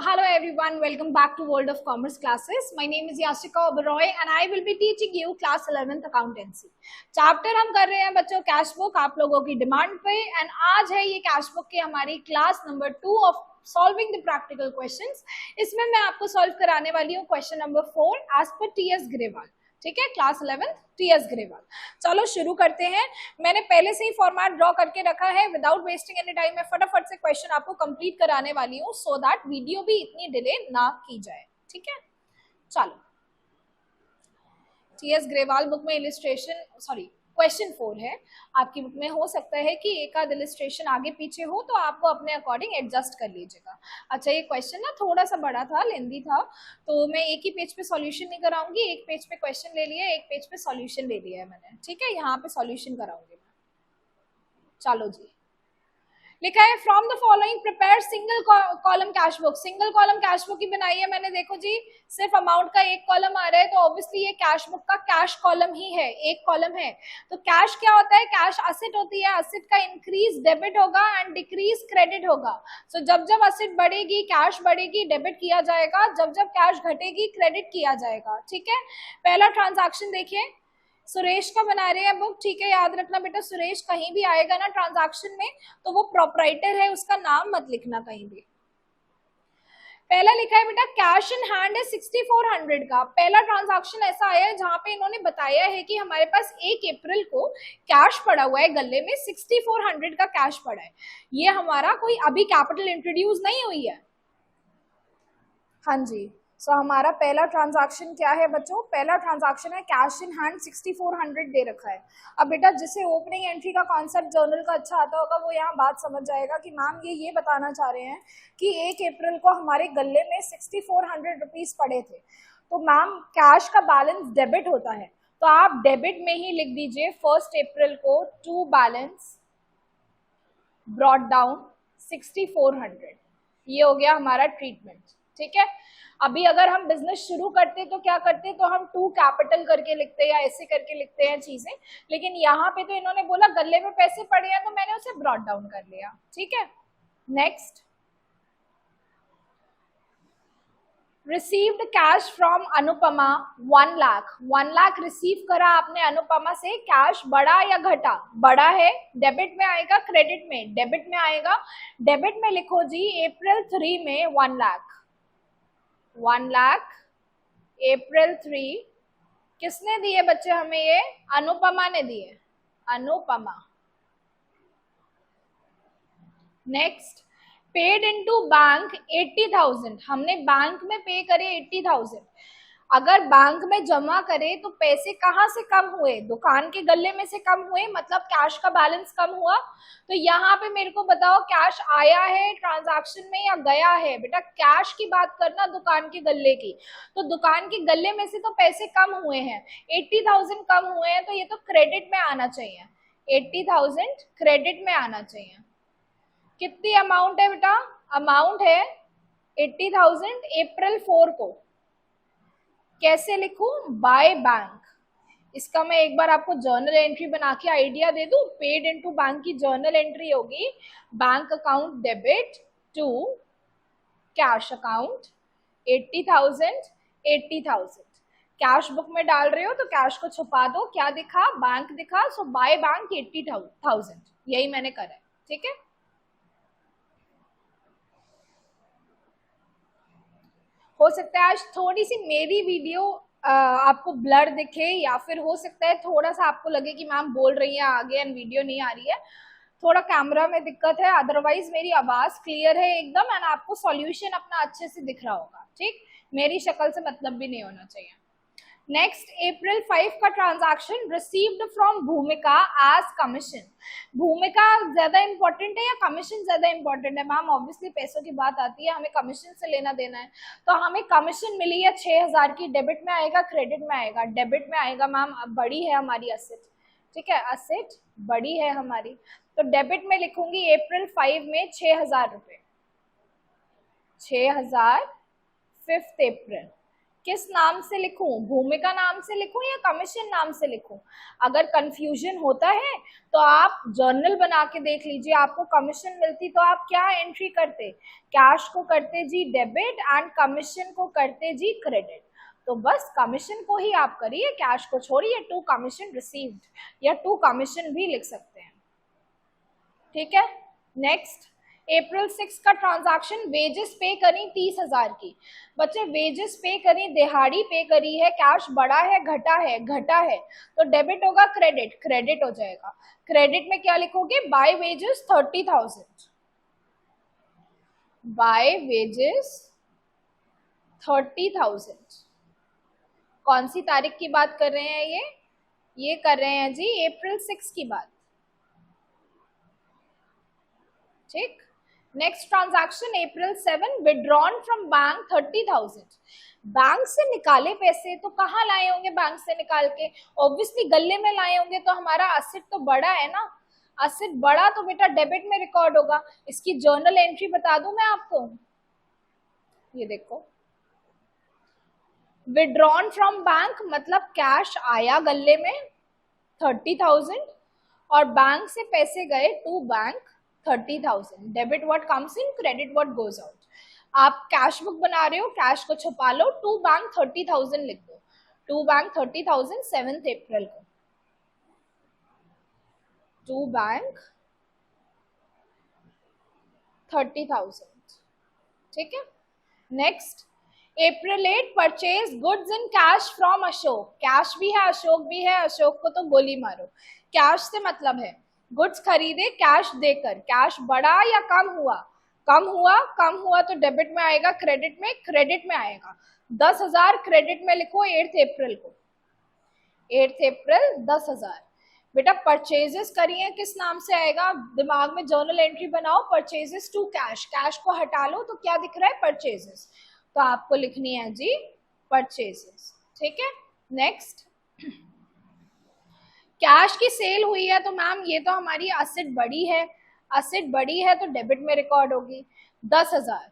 Hello everyone, welcome back to World of Commerce classes. My name is Yashika Oberoi and I will be teaching you class 11th accountancy. Chapter हम कर रहे हैं बच्चों cash book आप लोगों की demand पे एंड आज है ये कैश बुक की हमारी class number 2 of solving the practical questions. इसमें मैं आपको सॉल्व कराने वाली हूँ question number 4 as per TS Grewal. ठीक है, क्लास 11 टीएस ग्रेवाल। चलो शुरू करते हैं। मैंने पहले से ही फॉर्मेट ड्रॉ करके रखा है, विदाउट वेस्टिंग एनी टाइम मैं फटाफट से क्वेश्चन आपको कंप्लीट कराने वाली हूँ सो दैट वीडियो भी इतनी डिले ना की जाए। ठीक है, चलो टीएस ग्रेवाल बुक में इलिस्ट्रेशन क्वेश्चन 4 है। आपकी बुक में हो सकता है कि एक आध इलिस्ट्रेशन आगे पीछे हो तो आपको अपने अकॉर्डिंग एडजस्ट कर लीजिएगा। अच्छा, ये क्वेश्चन ना थोड़ा सा बड़ा था, लेंदी था, तो मैं एक ही पेज पे सॉल्यूशन नहीं कराऊंगी। एक पेज पे क्वेश्चन ले लिया, एक पेज पे सॉल्यूशन ले लिया है मैंने। ठीक है, यहाँ पे सॉल्यूशन कराऊंगी मैं। चलो जी, लिखा है from the following prepare single column cash book. Single column cash book की बनाई है मैंने। देखो जी, सिर्फ अमाउंट का एक कॉलम आ रहा है तो ऑब्वियसली ये कैश बुक का कैश कॉलम ही है, एक कॉलम है। तो कैश क्या होता है? कैश असेट होती है। असेट का इंक्रीज डेबिट होगा एंड डिक्रीज क्रेडिट होगा। सो जब जब असेट बढ़ेगी कैश बढ़ेगी, डेबिट किया जाएगा। जब जब कैश घटेगी क्रेडिट किया जाएगा। ठीक है, पहला ट्रांजैक्शन देखिए, सुरेश का बना रहे हैं बुक। ठीक है, याद रखना बेटा, सुरेश कहीं भी आएगा ना ट्रांजैक्शन में तो वो प्रोपराइटर है, उसका नाम मत लिखना कहीं भी। पहला लिखा है बेटा कैश इन हैंड है 6400 का। पहला ट्रांजैक्शन ऐसा आया है जहां पे इन्होंने बताया है कि हमारे पास 1 अप्रैल को कैश पड़ा हुआ है गले में, 6400 का कैश पड़ा है। ये हमारा कोई अभी कैपिटल इंट्रोड्यूस नहीं हुई है। हाँ जी, सो हमारा पहला ट्रांजैक्शन क्या है बच्चों? पहला ट्रांजैक्शन है कैश इन हैंड 6400 दे रखा है। अब बेटा जिसे ओपनिंग एंट्री का कॉन्सेप्ट जर्नल का अच्छा आता होगा वो यहाँ बात समझ जाएगा कि मैम ये बताना चाह रहे हैं कि 1 अप्रैल को हमारे गले में 6400 रुपीज पड़े थे। तो मैम कैश का बैलेंस डेबिट होता है, तो आप डेबिट में ही लिख दीजिए 1 अप्रैल को टू बैलेंस ब्रॉट डाउन 6400। ये हो गया हमारा ट्रीटमेंट। ठीक है, अभी अगर हम बिजनेस शुरू करते तो क्या करते, तो हम टू कैपिटल करके लिखते या ऐसे करके लिखते हैं चीजें, लेकिन यहाँ पे तो इन्होंने बोला गले में पैसे पड़े हैं तो मैंने उसे ब्रॉट डाउन कर लिया। ठीक है, next, received cash from Anupama 1 lakh. 1 lakh receive करा आपने अनुपमा से। कैश बढ़ा या घटा? बढ़ा है। डेबिट में आएगा क्रेडिट में? डेबिट में आएगा। डेबिट में लिखो जी अप्रैल 3 में 1 लाख। 1 लाख अप्रैल 3 किसने दिए बच्चे हमें? ये अनुपमा ने दिए, Anupama. Next, paid into bank 80,000। हमने बैंक में पे करे 80,000। अगर बैंक में जमा करे तो पैसे कहाँ से कम हुए? दुकान के गले में से कम हुए, मतलब कैश का बैलेंस कम हुआ। तो यहाँ पे मेरे को बताओ कैश आया है ट्रांजैक्शन में या गया है? बेटा कैश की बात करना, दुकान के गले की। तो दुकान के गले में से तो पैसे कम हुए हैं, 80,000 कम हुए हैं, तो ये तो क्रेडिट में आना चाहिए। 80,000 क्रेडिट में आना चाहिए। कितनी अमाउंट है बेटा? अमाउंट है 80,000 अप्रैल 4 को। कैसे लिखूं? By bank. इसका मैं एक बार आपको जर्नल एंट्री बना के आइडिया दे दूं। पेड इनटू बैंक की जर्नल एंट्री होगी bank account debit to cash account 80,000 80,000। Cash book में डाल रहे हो तो कैश को छुपा दो, क्या दिखा? बैंक दिखा, सो बाय बैंक 80,000। यही मैंने करा है। ठीक है, हो सकता है आज थोड़ी सी मेरी वीडियो आपको ब्लर दिखे, या फिर हो सकता है थोड़ा सा आपको लगे कि मैम बोल रही है आगे एंड वीडियो नहीं आ रही है। थोड़ा कैमरा में दिक्कत है, अदरवाइज मेरी आवाज क्लियर है एकदम एंड आपको सॉल्यूशन अपना अच्छे से दिख रहा होगा। ठीक, मेरी शक्ल से मतलब भी नहीं होना चाहिए। नेक्स्ट, अप्रैल 5 का ट्रांजैक्शन रिसीव्ड फ्रॉम भूमिका एज कमीशन। भूमिका ज्यादा इंपॉर्टेंट है या कमीशन ज्यादा इंपॉर्टेंट है? मैम ऑब्वियसली पैसों की बात आती है, हमें कमीशन से लेना देना है, तो हमें कमीशन मिली है 6,000 की। डेबिट में आएगा क्रेडिट में आएगा? डेबिट में आएगा मैम, अब बड़ी है हमारी असेट। ठीक है, असेट बड़ी है हमारी, तो डेबिट में लिखूंगी अप्रैल 5 में 6,000 रुपए। 6,000 5 अप्रैल। किस नाम से लिखूं, भूमिका नाम से लिखूं या कमीशन नाम से लिखूं? अगर कंफ्यूजन होता है तो आप जर्नल बना के देख लीजिए, आपको कमीशन मिलती तो आप क्या एंट्री करते? कैश को करते जी डेबिट एंड कमीशन को करते जी क्रेडिट। तो बस कमीशन को ही आप करिए, कैश को छोड़िए, टू कमीशन रिसीव्ड या टू कमीशन भी लिख सकते हैं। ठीक है, नेक्स्ट अप्रैल 6 का ट्रांजैक्शन, वेजेस पे करी 30,000 की। बच्चे वेजेस पे करी, दिहाड़ी पे करी है, कैश बढ़ा है घटा है? घटा है, तो डेबिट होगा क्रेडिट, क्रेडिट हो जाएगा। क्रेडिट में क्या लिखोगे? By wages 30,000, by wages 30,000। कौन सी तारीख की बात कर रहे हैं ये कर रहे हैं जी अप्रैल 6 की बात। ठीक, next transaction April 7, withdrawn from bank 30,000। Bank से निकाले पैसे तो कहाँ लाए होंगे? बैंक से निकाल के ऑब्वियसली गले में लाए होंगे, तो हमारा असेट तो बड़ा है ना, असेट बड़ा तो बेटा डेबिट में रिकॉर्ड होगा। इसकी जर्नल एंट्री बता दूं मैं आपको, ये देखो, विड्रॉन फ्रॉम बैंक मतलब कैश आया गले में 30,000 और बैंक से पैसे गए to bank 30,000। Debit what comes in, credit what goes out. आप कैश बुक बना रहे हो, कैश को छुपा लो, टू बैंक 30,000 लिख दो, टू बैंक 30,000 7 अप्रैल को, टू बैंक 30,000। ठीक है, next April 8, purchase goods in cash from Ashok. Cash भी है, अशोक भी है, अशोक को तो गोली मारो। कैश से मतलब है गुड्स खरीदे कैश देकर, कैश बढ़ा या कम हुआ? कम हुआ, कम हुआ तो डेबिट में आएगा, क्रेडिट में, क्रेडिट में आएगा। 10,000 क्रेडिट में लिखो 8 अप्रैल को, 8 अप्रैल 10,000। बेटा परचेजेस करिए किस नाम से आएगा? दिमाग में जर्नल एंट्री बनाओ, परचेजेस टू कैश, कैश को हटा लो तो क्या दिख रहा है? परचेजेस, तो आपको लिखनी है जी परचेजेस। ठीक है, नेक्स्ट कैश की सेल हुई है तो मैम ये तो हमारी असेट बड़ी है, असेट बड़ी है तो डेबिट में रिकॉर्ड होगी। 10,000,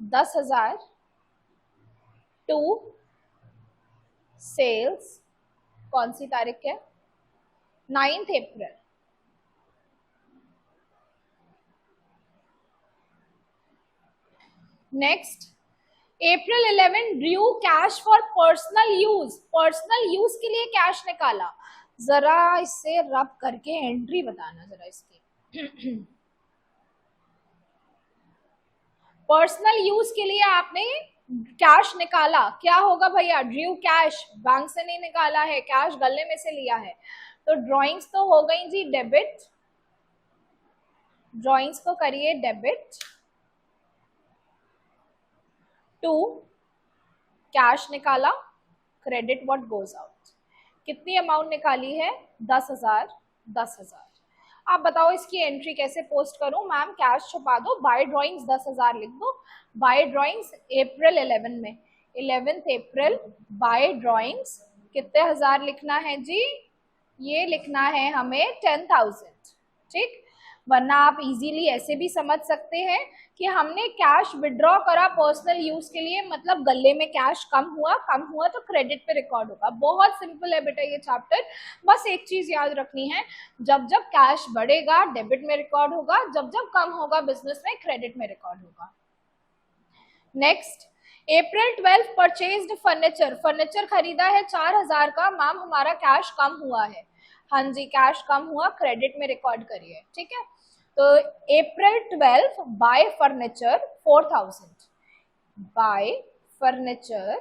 10,000 टू सेल्स, कौन सी तारीख है? 9 April. Next April 11, due cash for personal use, personal use के लिए कैश निकाला। जरा इससे रब करके एंट्री बताना जरा इसकी। पर्सनल यूज के लिए आपने कैश निकाला, क्या होगा भैया? ड्यू कैश, बैंक से नहीं निकाला है, कैश गले में से लिया है, तो ड्रॉइंग्स तो हो गई जी डेबिट, ड्रॉइंग्स को करिए डेबिट टू कैश निकाला, क्रेडिट व्हाट गोज आउट। कितनी अमाउंट निकाली है? 10,000, 10,000। आप बताओ इसकी एंट्री कैसे पोस्ट करूं? मैम कैश छुपा दो, बाय ड्रॉइंग्स 10,000 लिख दो, बाय ड्रॉइंग्स अप्रैल 11 में, 11 अप्रैल बाय ड्रॉइंग्स कितने हजार लिखना है जी? ये लिखना है हमें 10,000। ठीक, वरना आप इजीली ऐसे भी समझ सकते हैं कि हमने कैश विड्रॉ करा पर्सनल यूज के लिए, मतलब गले में कैश कम हुआ तो क्रेडिट पे रिकॉर्ड होगा। बहुत सिंपल है बेटा ये चैप्टर, बस एक चीज याद रखनी है, जब जब कैश बढ़ेगा डेबिट में रिकॉर्ड होगा, जब जब कम होगा बिजनेस में क्रेडिट में रिकॉर्ड होगा। नेक्स्ट अप्रैल 12, परचेज्ड फर्नीचर, फर्नीचर खरीदा है 4,000 का, मैम हमारा कैश कम हुआ है। हाँ जी, कैश कम हुआ, क्रेडिट में रिकॉर्ड करिए। ठीक है, तो अप्रैल 12 बाय फर्नीचर 4,000, बाय फर्नीचर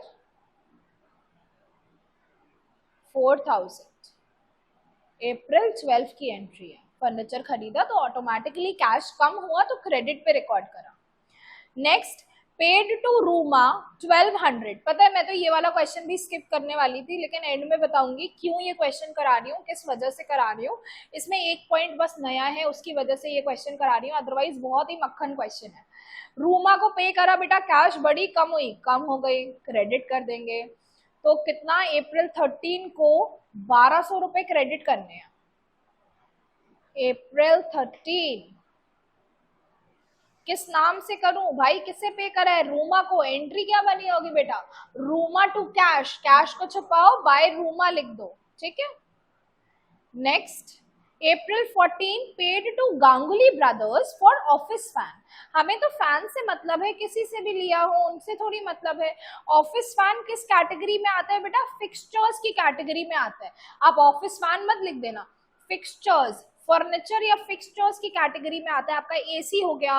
4,000, अप्रैल 12 की एंट्री है। फर्नीचर खरीदा तो ऑटोमेटिकली कैश कम हुआ तो क्रेडिट पे रिकॉर्ड करा। Next paid to Ruma 1200। पता है मैं तो ये वाला क्वेश्चन भी स्किप करने वाली थी, लेकिन एंड में बताऊंगी क्यों ये क्वेश्चन करा रही हूँ, किस वजह से करा रही हूँ। इसमें एक पॉइंट बस नया है, उसकी वजह से ये क्वेश्चन करा रही हूँ, अदरवाइज बहुत ही मक्खन क्वेश्चन है। रूमा को पे करा बेटा, कैश बढ़ी कम हुई? कम हो गई, क्रेडिट कर देंगे। तो कितना? अप्रैल 13 को 1,200 रुपए क्रेडिट करने हैं। अप्रैल 13 किस नाम से करूं भाई, किसे पे करा है, रूमा को। एंट्री क्या बनी होगी बेटा, रूमा टू कैश, कैश को छुपाओ, बाय रूमा लिख दो, ठीक है। Next, April 14 paid to Ganguly brothers for office fan. हमें तो फैन से मतलब है, किसी से भी लिया हो उनसे थोड़ी मतलब है। ऑफिस फैन किस कैटेगरी में आता है बेटा, फिक्सचर्स की कैटेगरी में आता है। आप ऑफिस फैन मत लिख देना, फिक्सचर्स, फर्नीचर या फिक्सचर्स की कैटेगरी में आता है। आपका एसी हो गया,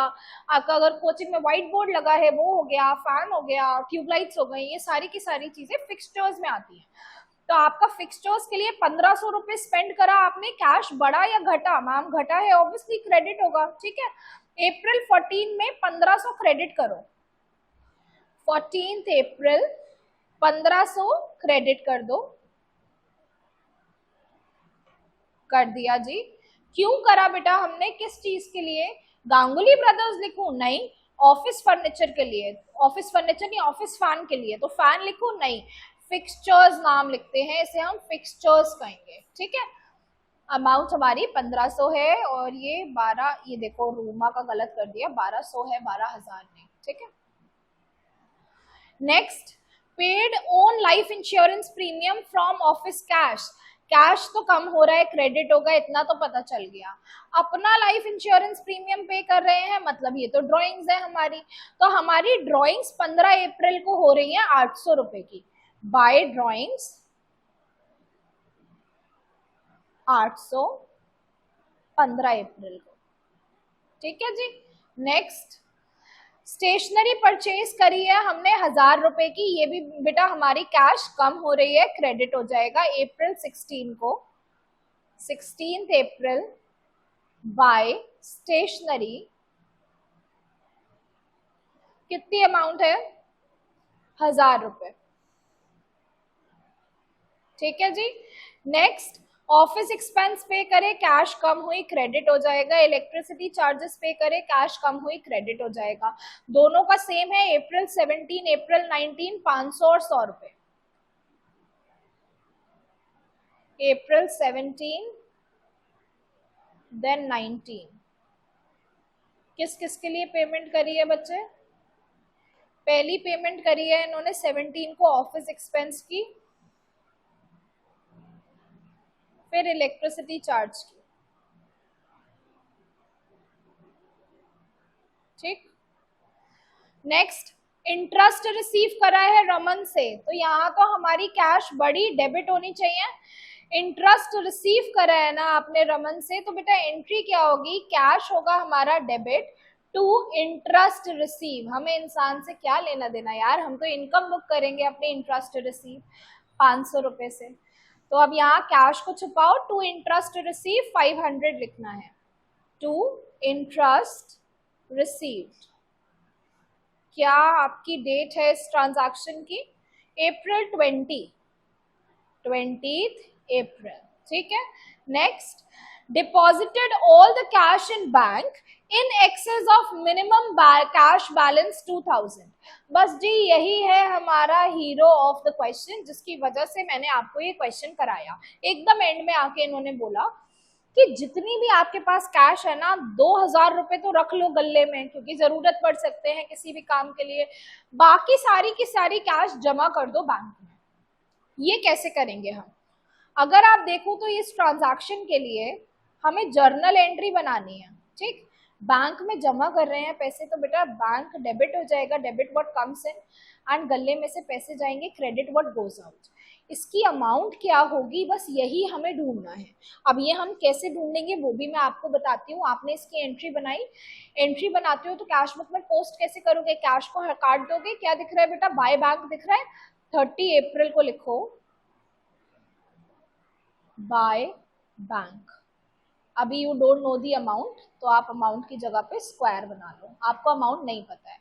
आपका अगर कोचिंग में व्हाइट बोर्ड लगा है वो हो गया, फैन हो गया, ट्यूबलाइट्स हो गई, ये सारी की सारी चीजें फिक्सचर्स में आती है। तो आपका फिक्सचर्स के लिए 1500 रुपए स्पेंड करा आपने, कैश बढ़ा या घटा, मैम घटा है, ऑब्वियसली क्रेडिट होगा, ठीक है। April 14 में 1500 क्रेडिट करो, 14th April 1500 क्रेडिट कर दो, कर दिया जी। क्यों करा बेटा हमने, किस चीज के लिए, गांगुली ब्रदर्स लिखूं, नहीं, ऑफिस फर्नीचर के लिए, ऑफिस फर्नीचर नहीं, ऑफिस फैन के लिए, तो फैन लिखूं, नहीं, फिक्सचर्स नाम लिखते हैं, इसे हम फिक्सचर्स कहेंगे, ठीक है। अमाउंट हमारी 1500 है, और ये 12, ये देखो रूमा का गलत कर दिया, 1200 है, 12,000 नहीं, ठीक है। Next, paid own life insurance premium from office cash. Cash तो कम हो रहा है, क्रेडिट होगा, इतना तो पता चल गया। अपना लाइफ इंश्योरेंस प्रीमियम पे कर रहे हैं, मतलब ये तो ड्रॉइंग्स है हमारी, तो हमारी ड्रॉइंग्स 15 अप्रैल को हो रही है 800 रुपए की, बाय ड्रॉइंग्स 800 15 अप्रैल को, ठीक है जी। नेक्स्ट, स्टेशनरी परचेज करी है हमने 1000 रुपए की, ये भी बेटा हमारी कैश कम हो रही है, क्रेडिट हो जाएगा April 16 को, 16th April बाय स्टेशनरी। कितनी अमाउंट है, 1000 रुपए, ठीक है जी। नेक्स्ट, ऑफिस एक्सपेंस पे करे, कैश कम हुई, क्रेडिट हो जाएगा। इलेक्ट्रिसिटी चार्जेस पे करे, कैश कम हुई, क्रेडिट हो जाएगा। दोनों का सेम है, April 17 April 19, 500 और 100 रुपए। April 17 देन 19, किस किस के लिए पेमेंट करी है बच्चे, पहली पेमेंट करी है इन्होंने 17 को ऑफिस एक्सपेंस की, फिर इलेक्ट्रिसिटी चार्ज की, ठीक। नेक्स्ट, इंटरेस्ट रिसीव करा है रमन से, तो यहाँ तो हमारी कैश बड़ी, डेबिट होनी चाहिए। इंटरेस्ट रिसीव करा है ना आपने रमन से, तो बेटा एंट्री क्या होगी, कैश होगा हमारा डेबिट टू इंटरेस्ट रिसीव। हमें इंसान से क्या लेना देना यार, हम तो इनकम बुक करेंगे अपने इंटरेस्ट रिसीव 500 रुपए से। तो अब यहाँ कैश को छुपाओ, टू इंटरेस्ट रिसीव 500 लिखना है, टू इंटरेस्ट रिसीव्ड। क्या आपकी डेट है इस ट्रांजैक्शन की, April 20th April, ठीक है। Next, deposited all the cash in bank in excess of minimum cash balance 2000। बस जी यही है हमारा हीरो ऑफ द क्वेश्चन, जिसकी वजह से मैंने आपको ये क्वेश्चन कराया। एकदम एंड में आके इन्होंने बोला कि जितनी भी आपके पास कैश है ना, 2000 रुपए तो रख लो गले में, क्योंकि जरूरत पड़ सकते हैं किसी भी काम के लिए, बाकी सारी की सारी कैश जमा कर दो बैंक में। ये कैसे करेंगे हम, अगर आप देखो तो इस ट्रांजैक्शन के लिए हमें जर्नल एंट्री बनानी है, ठीक। बैंक में जमा कर रहे हैं पैसे, तो बेटा बैंक डेबिट हो जाएगा, debit what comes in, and गले में से पैसे जाएंगे, क्रेडिट व्हाट गोज आउट। इसकी अमाउंट क्या होगी, बस यही हमें ढूंढना है। अब ये हम कैसे ढूंढेंगे वो भी मैं आपको बताती हूँ। आपने इसकी एंट्री बनाई, एंट्री बनाते हो तो कैश बुक में पोस्ट कैसे करोगे, कैश को काट दोगे, क्या दिख रहा है बेटा, बाय बैंक दिख रहा है, 30 अप्रैल को लिखो बाय बैंक। अभी you don't know the amount, तो आप अमाउंट की जगह पे स्क्वायर बना लो, आपको अमाउंट नहीं पता है।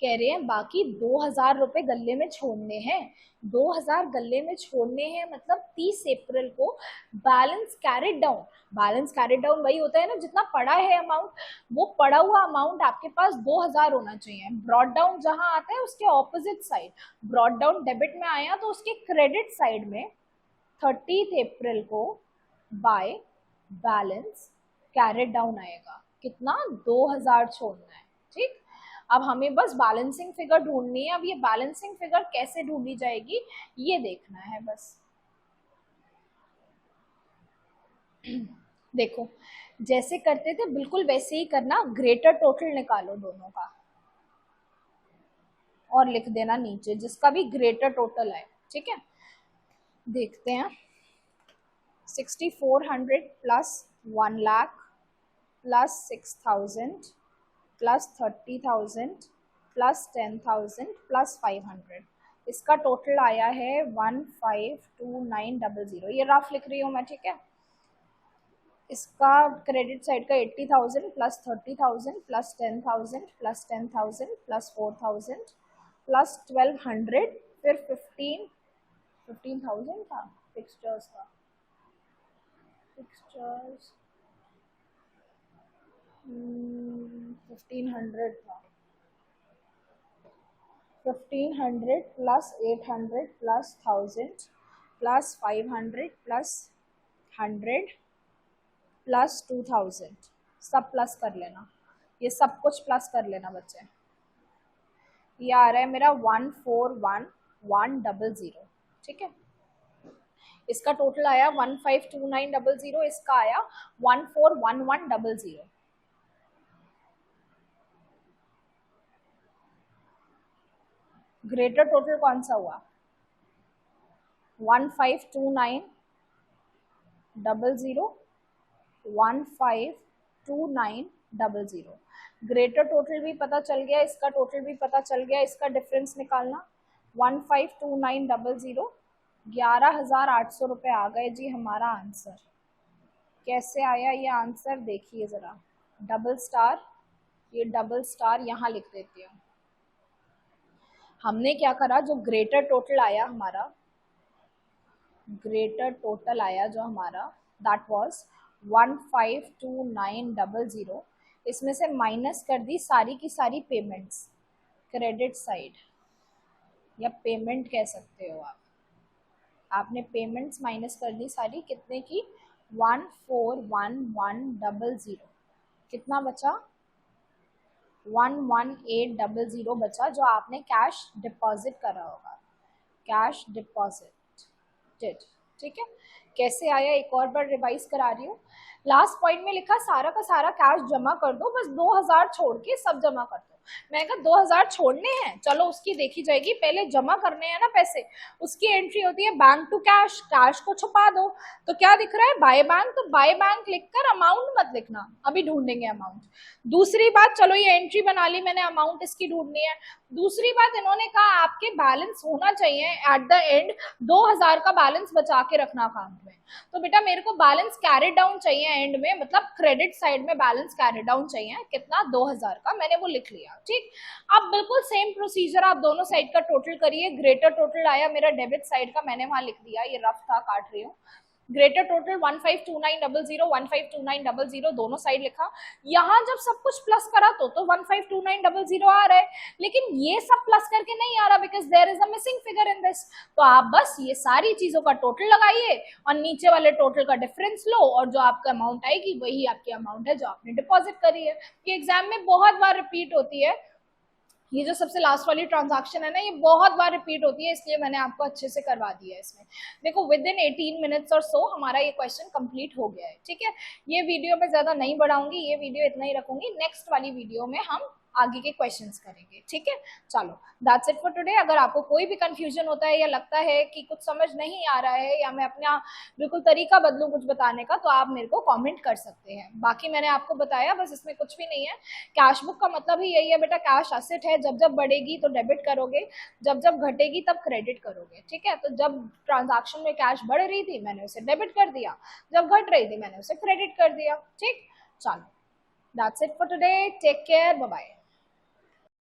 कह रहे हैं बाकी 2000 रुपए गले में छोड़ने हैं, 2000 गले में छोड़ने हैं, मतलब 30 अप्रैल को balance carried down. Balance carried down वही होता है ना, जितना पड़ा है अमाउंट, वो पड़ा हुआ अमाउंट आपके पास 2000 होना चाहिए। ब्रॉड डाउन जहां आता है उसके opposite side, brought down debit में आया तो उसके क्रेडिट साइड में 30 अप्रैल को बाय बैलेंस कैरिड डाउन आएगा, कितना, 2000 छोड़ना है, ठीक। अब हमें बस बैलेंसिंग फिगर ढूंढनी है। अब ये बैलेंसिंग फिगर कैसे ढूंढी जाएगी ये देखना है बस। देखो जैसे करते थे बिल्कुल वैसे ही करना, ग्रेटर टोटल निकालो दोनों का और लिख देना नीचे जिसका भी ग्रेटर टोटल है, ठीक है। देखते हैं 6400 plus 1 lakh plus 6000 plus 30,000 plus 10,000 plus 500, इसका टोटल आया है 152900। ये रफ लिख रही हूँ मैं, ठीक है। इसका क्रेडिट साइड का 80,000 plus 30,000 plus 10,000 plus 10,000 plus 4,000 plus 1200 फिर 15,000 था फिक्सचर्स का, फिक्सचर्स 1500 था, 1500 plus 800 plus 1000 plus 500 plus 100 plus 2000, सब प्लस कर लेना, ये सब कुछ प्लस कर लेना बच्चे। ये आ रहा है मेरा 141100, ठीक है। इसका टोटल आया 152900, इसका आया 141100। ग्रेटर टोटल कौन सा हुआ? 152900, 152900। ग्रेटर टोटल भी पता चल गया, इसका टोटल भी पता चल गया, इसका डिफरेंस निकालना 152900, 11,800 रुपये आ गए जी हमारा आंसर। कैसे आया ये आंसर देखिए जरा, डबल स्टार, ये डबल स्टार यहाँ लिख देती हूँ। हमने क्या करा, जो ग्रेटर टोटल आया हमारा, ग्रेटर टोटल आया जो हमारा दैट वाज 152900, इसमें से माइनस कर दी सारी की सारी पेमेंट्स, क्रेडिट साइड या पेमेंट कह सकते हो आप। आपने पेमेंट्स माइनस कर दी सारी, कितने की? 141100। कितना बचा? 11800 बचा, जो आपने कैश डिपॉजिट करा होगा, कैश डिपॉजिट, ठीक है। कैसे आया एक और बार रिवाइज करा रही हूँ। लास्ट पॉइंट में लिखा सारा का सारा कैश जमा कर दो, बस 2000 छोड़ के सब जमा कर दो। मैं कहा 2000 छोड़ने हैं, चलो उसकी देखी जाएगी, पहले जमा करने हैं ना पैसे। उसकी एंट्री होती है बैंक टू कैश, कैश को छुपा दो। तो क्या दिख रहा है? बाय बैंक, तो बाय बैंक लिखकर अमाउंट मत लिखना, अभी ढूंढेंगे अमाउंट। दूसरी बात, चलो ये एंट्री बना ली मैंने, अमाउंट इसकी ढूंढनी है। दूसरी बात, इन्होंने कहा आपके बैलेंस होना चाहिए एट द एंड 2000 का बैलेंस बचा के रखना अकाउंट में। तो बेटा मेरे को बैलेंस कैरी डाउन चाहिए एंड में, मतलब क्रेडिट साइड में बैलेंस कैरी डाउन चाहिए, कितना? 2000 का, मैंने वो लिख लिया, ठीक। अब बिल्कुल सेम प्रोसीजर आप दोनों साइड का टोटल करिए। ग्रेटर टोटल आया मेरा डेबिट साइड का, मैंने वहां लिख दिया, ये रफ था काट रही हूँ। ग्रेटर टोटल 152900, 152900 दोनों साइड लिखा। यहाँ जब सब कुछ प्लस करा तो 152900 आ रहा है, लेकिन ये सब प्लस करके नहीं आ रहा, because there is a missing figure in this. तो आप बस ये सारी चीजों का टोटल लगाइए और नीचे वाले टोटल का डिफरेंस लो, और जो आपका अमाउंट आएगी वही आपकी अमाउंट है जो आपने डिपॉजिट करी है। ये एग्जाम में बहुत बार रिपीट होती है, ये जो सबसे लास्ट वाली ट्रांजैक्शन है ना, ये बहुत बार रिपीट होती है, इसलिए मैंने आपको अच्छे से करवा दिया है इसमें। देखो विद इन 18 मिनट्स और सो हमारा ये क्वेश्चन कंप्लीट हो गया है, ठीक है। ये वीडियो मैं ज्यादा नहीं बढ़ाऊंगी, ये वीडियो इतना ही रखूंगी। नेक्स्ट वाली वीडियो में हम आगे के क्वेश्चंस करेंगे, ठीक है। चलो दैट्स इट फॉर टुडे। अगर आपको कोई भी कंफ्यूजन होता है या लगता है कि कुछ समझ नहीं आ रहा है या मैं अपना बिल्कुल तरीका बदलूं कुछ बताने का, तो आप मेरे को कमेंट कर सकते हैं। बाकी मैंने आपको बताया, बस इसमें कुछ भी नहीं है। कैश बुक का मतलब ही यही है बेटा, कैश एसेट है, जब जब बढ़ेगी तो डेबिट करोगे, जब जब घटेगी तब क्रेडिट करोगे, ठीक है। तो जब ट्रांजैक्शन में कैश बढ़ रही थी मैंने उसे डेबिट कर दिया, जब घट रही थी मैंने उसे क्रेडिट कर दिया, ठीक। चलो that's it for today, take care, bye bye.